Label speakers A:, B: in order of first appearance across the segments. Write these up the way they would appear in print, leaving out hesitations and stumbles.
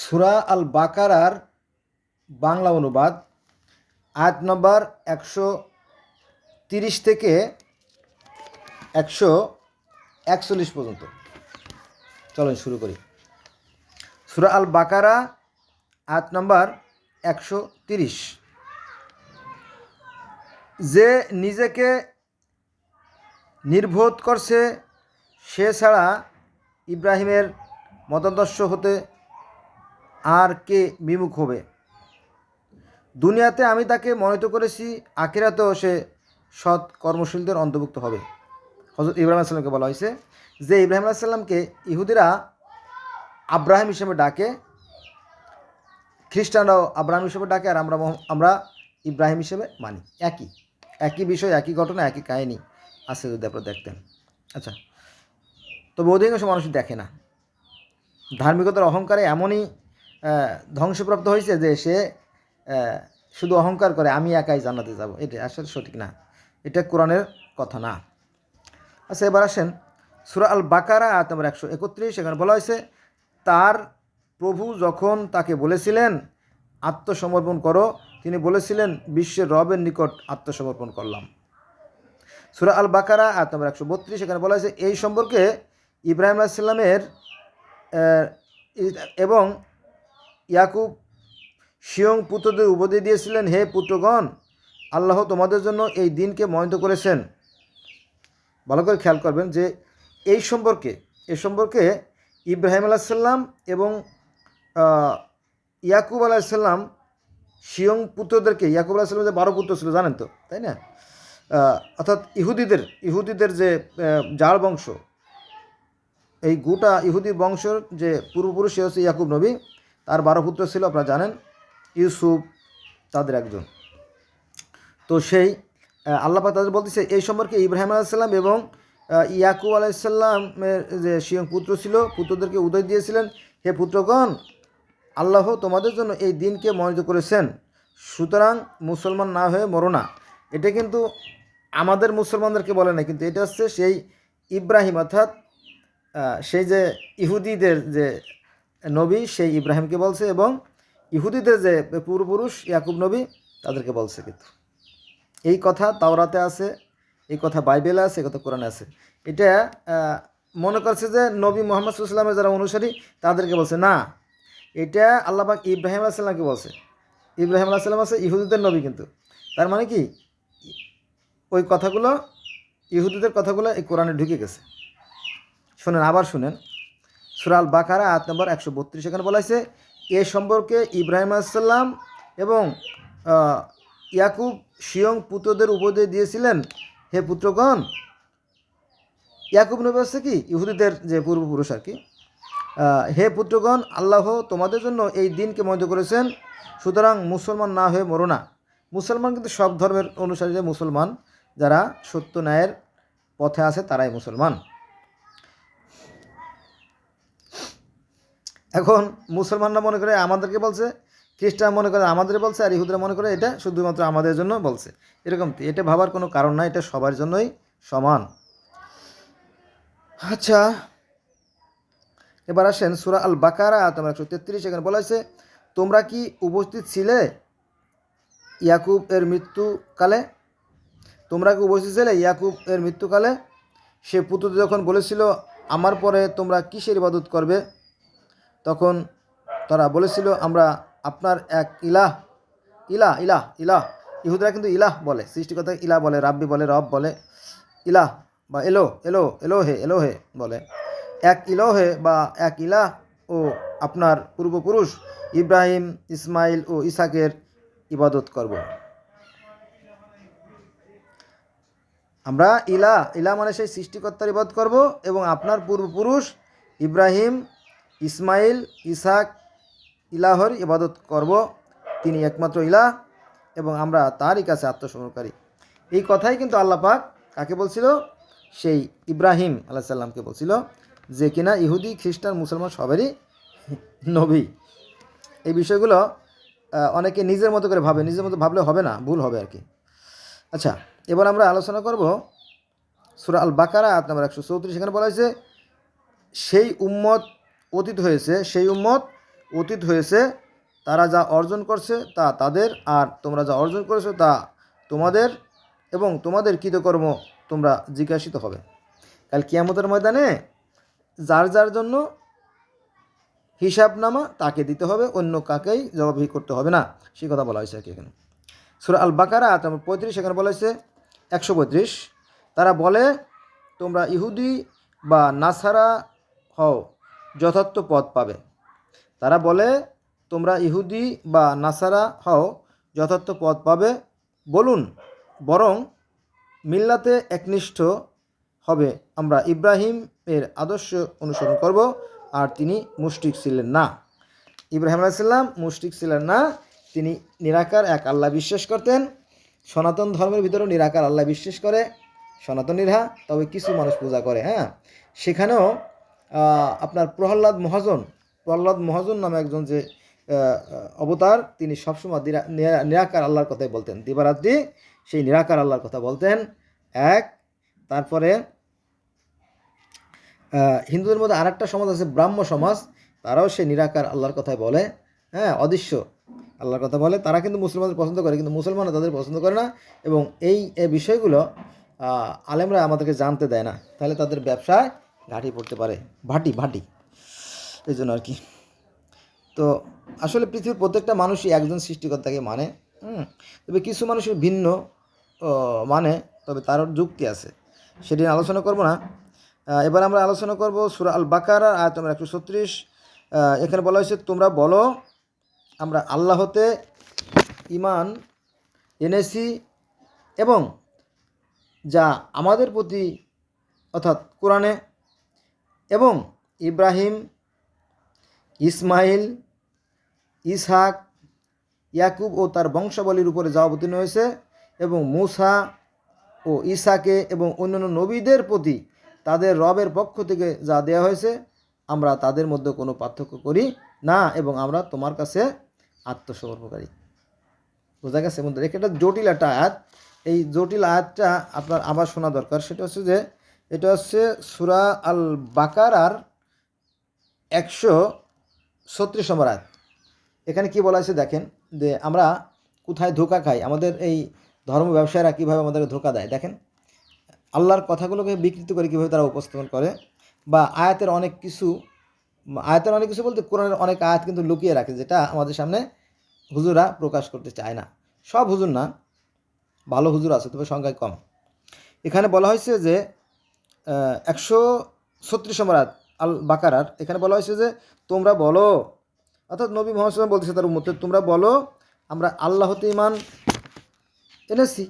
A: সূরা আল বাকারার বাংলা অনুবাদ আয়াত নম্বর 130 থেকে 141 পর্যন্ত। চলুন শুরু করি। সূরা আল বাকারা আয়াত নম্বর 130। যে নিজেকে নির্বোধ করছে সে ছাড়া ইব্রাহিমের মতাদর্শ হতে আর কে বিমুখ হবে। দুনিয়াতে আমি তাকে মনোনীত করেছি, আখিরাতেও সে সৎ কর্মশীলদের অন্তর্ভুক্ত হবে। হযরত ইব্রাহিম আলাইহিস সালামকে বলা হয়েছে যে ইব্রাহিম আলাইহিস সালামকে ইহুদিরা আব্রাহিম হিসেবে ডাকে, খ্রিস্টানরাও আব্রাহিম হিসেবে ডাকে, আর আমরা ইব্রাহিম হিসেবে মানি। একই বিষয়, একই ঘটনা, একই কাহিনী আছে যদি আপনারা দেখতেন। আচ্ছা, তবে অধিকাংশ মানুষ দেখে না। ধার্মিকতার অহংকারে এমনই ধ্বংসপ্রাপ্ত হয়েছে যে সে শুধু অহংকার করে আমি একাই জান্নাতে যাব। এটা আসলে সঠিক না, এটা কোরআনের কথা না। আচ্ছা, এবার আসেন সূরা আল বাকারা আয়াত নম্বর 131। সেখানে বলা হয়েছে তার প্রভু যখন তাকে বলেছিলেন আত্মসমর্পণ করো, তিনি বলেছিলেন বিশ্বের রবের নিকট আত্মসমর্পণ করলাম। সূরা আল বাকারা আয়াত নম্বর 132। সেখানে বলা হয়েছে এই সম্পর্কে ইব্রাহিম আলাইহিস সালামের এবং ইয়াকুব স্বয়ং পুত্রদের উপদেশ দিয়েছিলেন, হে পুত্রগণ, আল্লাহ তোমাদের জন্য এই দিনকে মনোনীত করেছেন। ভালো করে খেয়াল করবেন যে এই সম্পর্কে ইব্রাহিম আলাইহিস সালাম এবং ইয়াকুব আলাইহিস সালাম স্বয়ং পুত্রদেরকে, ইয়াকুব আলাইহিস সালামের যে 12 পুত্র ছিল জানেন তো, তাই না? অর্থাৎ ইহুদিদের যে জাল বংশ, এই গোটা ইহুদি বংশের যে পূর্বপুরুষ সে হচ্ছে ইয়াকুব নবী, তার 12 পুত্র ছিল, আপনারা জানেন। ইউসুফ তাদের একজন। তো সেই আল্লাহ পাক তাদের বলতেছে এই সম্পর্কে ইব্রাহিম আলাইহিস সালাম এবং ইয়াকুব আলাইহিস সালামের যে স্বয়ং পুত্র ছিল, পুত্রদেরকে উদয় দিয়েছিলেন, হে পুত্রগণ, আল্লাহ তোমাদের জন্য এই দিনকে মনোনীত করেছেন, সুতরাং মুসলমান না হয়ে মরো না। এটা কিন্তু আমাদের মুসলমানদেরকে বলে না, কিন্তু এটা হচ্ছে সেই ইব্রাহিম, অর্থাৎ সেই যে ইহুদিদের যে নবী সেই ইব্রাহিমকে বলছে, এবং ইহুদিদের যে পূর্বপুরুষ ইয়াকুব নবী তাদেরকে বলছে। কিন্তু এই কথা তাওরাতে আছে, এই কথা বাইবেলে আছে, এই কথা কোরআনে আছে। এটা মনে করছে যে নবী মুহাম্মদ সাল্লাল্লাহু আলাইহি ওয়াসাল্লামের যারা অনুসারী তাদেরকে বলছে, না, এটা আল্লাহ পাক ইব্রাহিম আলাইহিস সালামকে বলছে। ইব্রাহিম আলাইহিস সালাম আছে ইহুদিদের নবী, কিন্তু তার মানে কি ওই কথাগুলো, ইহুদিদের কথাগুলো এই কোরআনে ঢুকে গেছে। শুনেন, আবার শুনেন, সূরা আল বাকারা আয়াত নম্বর 132। সেখানে বলা হয়েছে এ সম্পর্কে ইব্রাহিম আলাইহিস সালাম এবং ইয়াকুব স্বয়ং পুত্রদের উপদেশ দিয়েছিলেন, হে পুত্রগণ, ইয়াকুব নবী হচ্ছে কি ইহুদিদের যে পূর্বপুরুষ আর কি, হে পুত্রগণ, আল্লাহ তোমাদের জন্য এই দিনকে মনোনীত করেছেন, সুতরাং মুসলমান না হয়ে মরো না। মুসলমান কিন্তু সব ধর্মের অনুসারী, যে মুসলমান যারা সত্য ন্যায়ের পথে আছে তারাই মুসলমান। এখন মুসলমানরা মনে করে আমাদেরকে বলছে, খ্রিস্টান মনে করে আমাদের বলছে, আর ইহুদিরা মনে করে এটা শুধুমাত্র আমাদের জন্য বলছে। এরকম এটা ভাবার কোনো কারণ নাই, এটা সবার জন্যই সমান। আচ্ছা, এবার আসেন সূরা আল বাকারা আয়াত নম্বর 133। সেখানে বলা হয়েছে তোমরা কি উপস্থিত ছিলে ইয়াকুব এর মৃত্যুকালে? তোমরা কি উপস্থিত ছিলে ইয়াকুব এর মৃত্যুকালে? সে পুত্রদের যখন বলেছিল আমার পরে তোমরা কিসের ইবাদত করবে? তখন তারা বলেছিল আমরা আপনার এক ইলাহ। ইহুদিরা কিন্তু ইলাহ বলে, সৃষ্টিকর্তা ইলাহ বলে, রাব্বি বলে, রব বলে, ইলাহ বা এলোহে বলে। এক ইলোহে বা এক ইলাহ ও আপনার পূর্বপুরুষ ইব্রাহিম, ইসমাইল ও ইসাকের ইবাদত করব। আমরা ইলাহ মানে সেই সৃষ্টিকর্তার ইবাদত করব, এবং আপনার পূর্বপুরুষ ইব্রাহিম, ইসমাইল, ইসাক ইলাহর ইবাদত করব। তিনি একমাত্র ইলাহ এবং আমরা তারই কাছে আত্মসমর্পণকারী। এই কথাই কিন্তু আল্লাহ পাক কাকে বলছিল? সেই ইব্রাহিম আলাইহিস সালামকে বলছিল, যে কিনা ইহুদি, খ্রিস্টান, মুসলমান সবারই নবী। এই বিষয়গুলো অনেকে নিজের মতো করে ভাবে, নিজের মতো ভাবলে হবে না, ভুল হবে আর কি। আচ্ছা, এবার আমরা আলোচনা করব সূরা আল বাকারা আয়াত নম্বর 134। সেখানে বলা হয়েছে সেই উম্মত অতীত হয়েছে, সেই উম্মত অতীত হয়েছে, তারা যা অর্জন করছে তা তাদের, আর তোমরা যা অর্জন করেছো তা তোমাদের, এবং তোমাদের কৃতকর্ম তোমরা জিজ্ঞাসিত হবে। কাল কিয়ামতের ময়দানে যার যার জন্য হিসাবনামা তাকে দিতে হবে, অন্য কাকেই জবাবদিহি করতে হবে না, সেই কথা বলা হয়েছে আর কি এখানে। সূরা আল বাকারা আয়াত নম্বর 35, সেখানে বলা হয়েছে 135, তারা বলে তোমরা ইহুদি বা নাসারা হও, যথার্থ পথ পাবে। তারা বলে তোমরা ইহুদি বা নাসারা হও, যথার্থ পথ পাবে। বলুন, বরং মিল্লাতে একনিষ্ঠ হবে, আমরা ইব্রাহিম এর আদর্শ অনুসরণ করব, আর তিনি মুশরিক ছিলেন না। ইব্রাহিম আলাইহিস সালাম মুশরিক ছিলেন না, তিনি নিরাকার এক আল্লাহ বিশ্বাস করতেন। সনাতন ধর্মের ভিতরেও নিরাকার আল্লাহ বিশ্বাস করে সনাতনীরা, তবে কিছু মানুষ পূজা করে। হ্যাঁ, সেখানেও আপনার প্রহ্লাদ মহাজন নামে একজন যে অবতার, তিনি সবসময় নিরাকার আল্লাহর কথাই বলতেন, দিবারাত্রি সেই নিরাকার আল্লাহর কথা বলতেন। তারপরে হিন্দুদের মধ্যে আরেকটা সমাজ আছে ব্রাহ্ম সমাজ, তারাও সেই নিরাকার আল্লাহর কথাই বলে। হ্যাঁ, অদৃশ্য আল্লাহর কথা বলে। তারা কিন্তু মুসলমানদের পছন্দ করে, কিন্তু মুসলমানরা তাদের পছন্দ করে না, এবং এই বিষয়গুলো আলেমরা আমাদেরকে জানতে দেয় না, তাহলে তাদের ব্যবসায় ঘাঁটি পড়তে পারে, ভাটি এই জন্য আর কি। তো আসলে পৃথিবীর প্রত্যেকটা মানুষই একজন সৃষ্টিকর্তাকে মানে, তবে কিছু মানুষের ভিন্ন মানে, তবে তার যুক্তি আছে, সেটি আলোচনা করব না। এবার আমরা আলোচনা করব সূরা আল বাকারা আয়াত নম্বর 136। এখানে বলা হয়েছে তোমরা বলো আমরা আল্লাহতে ঈমান এনেছি, এবং যা আমাদের প্রতি অর্থাৎ কোরআনে এবং ইব্রাহিম, ইসমাইল, ইসহাক, ইয়াকুব ও তার বংশাবলীর উপরে যা অবতীর্ণ হয়েছে, এবং মূসা ও ঈসাকে এবং অন্যান্য নবীদের প্রতি তাদের রবের পক্ষ থেকে যা দেওয়া হয়েছে, আমরা তাদের মধ্যে কোনো পার্থক্য করি না, এবং আমরা তোমার কাছে আত্মসমর্পণকারী। বোঝা গেছে বন্ধুরা? একটা জটিল একটা আয়াত, এই জটিল আয়াতটা আপনার আবার শোনা দরকার। সেটা হচ্ছে যে এটা হচ্ছে সূরা আল বাকারার 136 নম্বর আয়াত। এখানে কি বলা হয়েছে দেখেন, যে আমরা কোথায় ধোঁকা খাই, আমাদের এই ধর্ম ব্যবসায়ীরা কীভাবে আমাদেরকে ধোঁকা দেয়। দেখেন আল্লাহর কথাগুলোকে বিকৃত করে কীভাবে তারা উপস্থাপন করে, বা আয়াতের অনেক কিছু বলতে কোরআনের অনেক আয়াত কিন্তু লুকিয়ে রাখে, যেটা আমাদের সামনে হুজুরা প্রকাশ করতে চায় না। সব হুজুর না, ভালো হুজুর আছে, তবে সংখ্যায় কম। এখানে বলা হয়েছে যে 136 নম্বর আয়াত আল বাকারার, এখানে বলা হয়েছে যে তোমরা বলো, অর্থাৎ নবী মুহাম্মদ সাল্লাল্লাহু আলাইহি ওয়াসাল্লাম বলতেছে তার উম্মতদের, তোমরা বলো আমরা আল্লাহতে ঈমান এনেছি,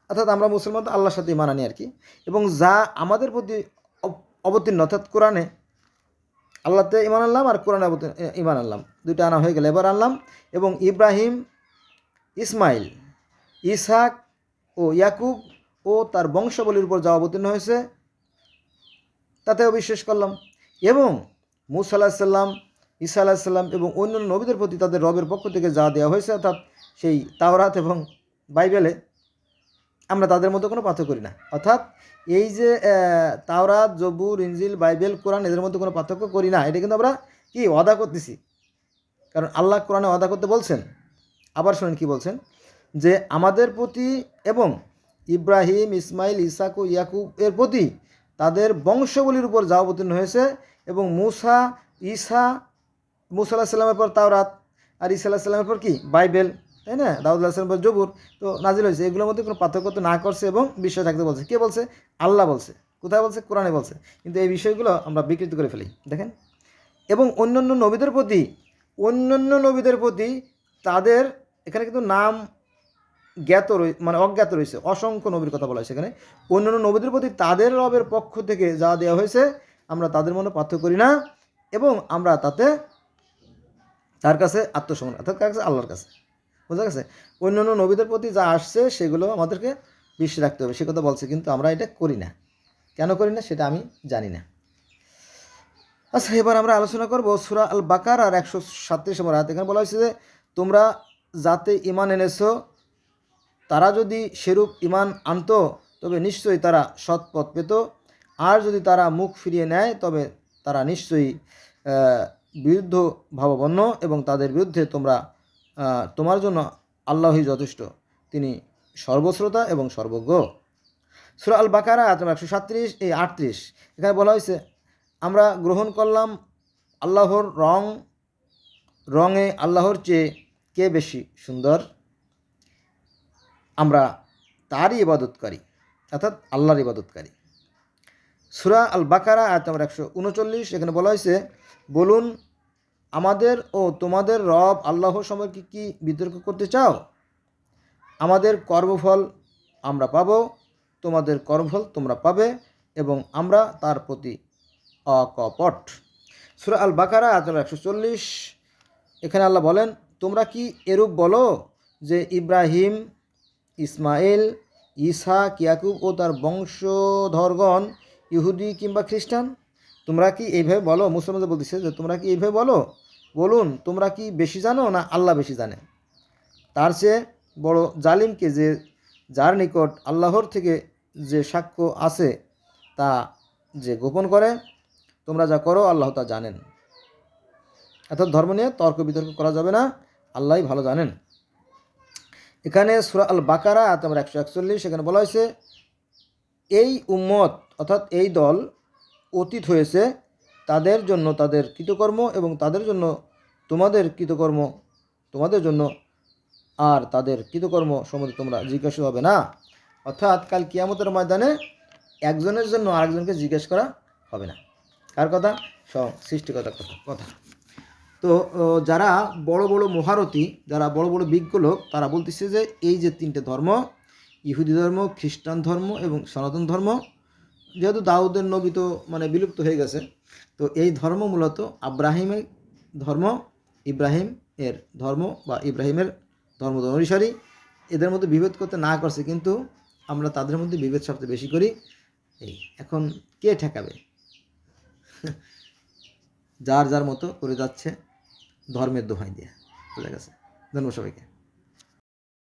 A: অর্থাৎ আমরা মুসলমান আল্লাহর সাথে ঈমান আনি আর কি, এবং যা আমাদের প্রতি অবতীর্ণ, অর্থাৎ কোরআনে আল্লাহতে ঈমান আনলাম আর কোরআনে ঈমান আনলাম, দুইটা আনা হয়ে গেল, এবার আনলাম, এবং ইব্রাহিম, ইসমাইল, ইসহাক ও ইয়াকুব ও তার বংশাবলীর উপর যা অবতীর্ণ হয়েছে তাতেও বিশ্বাস করলাম, এবং মূসা আলাইহিস সালাম, ঈসা আলাইহিস সালাম এবং অন্যান্য নবীদের প্রতি তাদের রবের পক্ষ থেকে যা দেওয়া হয়েছে, অর্থাৎ সেই তাওরাত এবং বাইবেলে, আমরা তাদের মধ্যে কোনো পার্থক্য করি না। অর্থাৎ এই যে তাওরাত, জবুর, ইনজিল, বাইবেল, কোরআন, এদের মধ্যে কোনো পার্থক্য করি না, এটা কিন্তু আমরা কি ওয়াদা করতেছি, কারণ আল্লাহ কোরআনে ওয়াদা করতে বলছেন। আবার শোনেন কি বলছেন, যে আমাদের প্রতি এবং ইব্রাহিম, ইসমাইল, ইসাক ও ইয়াকুব এর প্রতি তাদের বংশাবলীর উপর যা অবতীর্ণ হয়েছে, এবং মূসা আলাইহিস সালামের পর তাওরাত, আর ঈসা আলাইহিস সালামের পর কি বাইবেল, তাই না, দাউদ আলাইহিস সালামের পর জবুর, তো নাজিল হয়েছে, এগুলোর মধ্যে কোনো পার্থক্য তো না করছে, এবং বিশ্বাস থাকতে বলছে। কে বলছে? আল্লাহ বলছে। কোথায় বলছে? কোরআনে বলছে। কিন্তু এই বিষয়গুলো আমরা বিকৃত করে ফেলি। দেখেন, এবং অন্যান্য নবীদের প্রতি তাদের, এখানে কিন্তু নাম জ্ঞাত মানে অজ্ঞাত রয়েছে, অসংখ্য নবীর কথা বলা হয়েছে এখানে। অন্যান্য নবীদের প্রতি তাদের রবের পক্ষ থেকে যা দেওয়া হয়েছে, আমরা তাদের মধ্যে পার্থক্য করি না, এবং আমরা তার কাছে আত্মসমর্পণ, অর্থাৎ কার কাছে? আল্লাহর কাছে। বোঝা গেছে? অন্যান্য নবীদের প্রতি যা আসছে সেগুলো আমাদেরকে বিশ্বাস রাখতে হবে, সে কথা বলছে, কিন্তু আমরা এটা করি না। কেন করি না সেটা আমি জানি না। আচ্ছা, এবার আমরা আলোচনা করব সূরা আল বাকারার 137 নম্বর আয়াত। এখানে বলা হয়েছে যে তোমরা যাতে ঈমান এনেছো, তারা যদি সেরূপ ঈমান আনতো তবে নিশ্চয়ই তারা সৎ পথ পেত, আর যদি তারা মুখ ফিরিয়ে নেয় তবে তারা নিশ্চয়ই বিরুদ্ধ ভাবাপন্ন এবং তাদের বিরুদ্ধে তোমার জন্য আল্লাহই যথেষ্ট, তিনি সর্বশ্রোতা এবং সর্বজ্ঞ। সূরা আল বাকারা আয়াত নম্বর 137-38 এখানে বলা হয়েছে, আমরা গ্রহণ করলাম আল্লাহর রঙে আল্লাহর চেয়ে কে বেশি সুন্দর, আমরা তারই ইবাদতকারী, অর্থাৎ আল্লাহর ইবাদতকারী। সূরা আল বাকারা আয়াত নম্বর 139 এখানে বলা হয়েছে, বলুন আমাদের ও তোমাদের রব আল্লাহ সম্পর্কে কি বিতর্ক করতে চাও? আমাদের কর্মফল আমরা পাব, তোমাদের কর্মফল তোমরা পাবে এবং আমরা তার প্রতি অকপট। সূরা আল বাকারা আয়াত নম্বর 140 এখানে আল্লাহ বলেন, তোমরা কি এরূপ বলো যে ইব্রাহিম, ইসমাইল, ইসহাক, ইয়াকুব ও তার বংশধরগণ ইহুদি কিংবা খ্রিস্টান? তোমরা কি এইভাবে বলো? মুসলমানদের বলতেছে যে তোমরা কি এইভাবে বলো? বলুন তোমরা কি বেশি জানো না আল্লাহ বেশি জানে? তার চেয়ে বড় জালিমকে যার নিকট আল্লাহর থেকে যে সাক্ষ্য আছে তা যে গোপন করে, তোমরা যা করো আল্লাহ তা জানেন। অর্থাৎ ধর্ম নিয়ে তর্ক বিতর্ক করা যাবে না, আল্লাহই ভালো জানেন। এখানে সূরা আল বাকারা আয়াত নম্বর 141 এখানে বলা হয়েছে, এই উম্মত অর্থাৎ এই দল অতীত হয়েছে, তাদের জন্য তাদের কৃতকর্ম এবং তাদের জন্য তোমাদের কৃতকর্ম তোমাদের জন্য, আর তাদের কৃতকর্ম সম্বন্ধে তোমরা জিজ্ঞাসা হবে না। অর্থাৎ কাল কিয়ামতের ময়দানে একজনের জন্য আরেকজনকে জিজ্ঞেস করা হবে না। কার কথা? সৃষ্টিকর্তার কথা। তো যারা বড় বড় মহারথী, যারা বড় বড় বিজ্ঞ লোক, তারা বলতেছে যে এই যে তিনটে ধর্ম, ইহুদি ধর্ম, খ্রিস্টান ধর্ম এবং সনাতন ধর্ম, যেহেতু দাউদের নবী তো বিলুপ্ত হয়ে গেছে, তো এই ধর্ম মূলত আব্রাহিমের ধর্ম, ইব্রাহিমের ধর্ম বা ইব্রাহিমের ধর্ম অনুসারী, এদের মধ্যে বিভেদ করতে না করছে, কিন্তু আমরা তাদের মধ্যে বিভেদ সবচেয়ে বেশি করি। এখন কে ঠেকাবে? যার যার মতো করে যাচ্ছে ধর্মের দোহাই দিয়ে। বুঝা গেছে? ধন্যবাদ সবাইকে।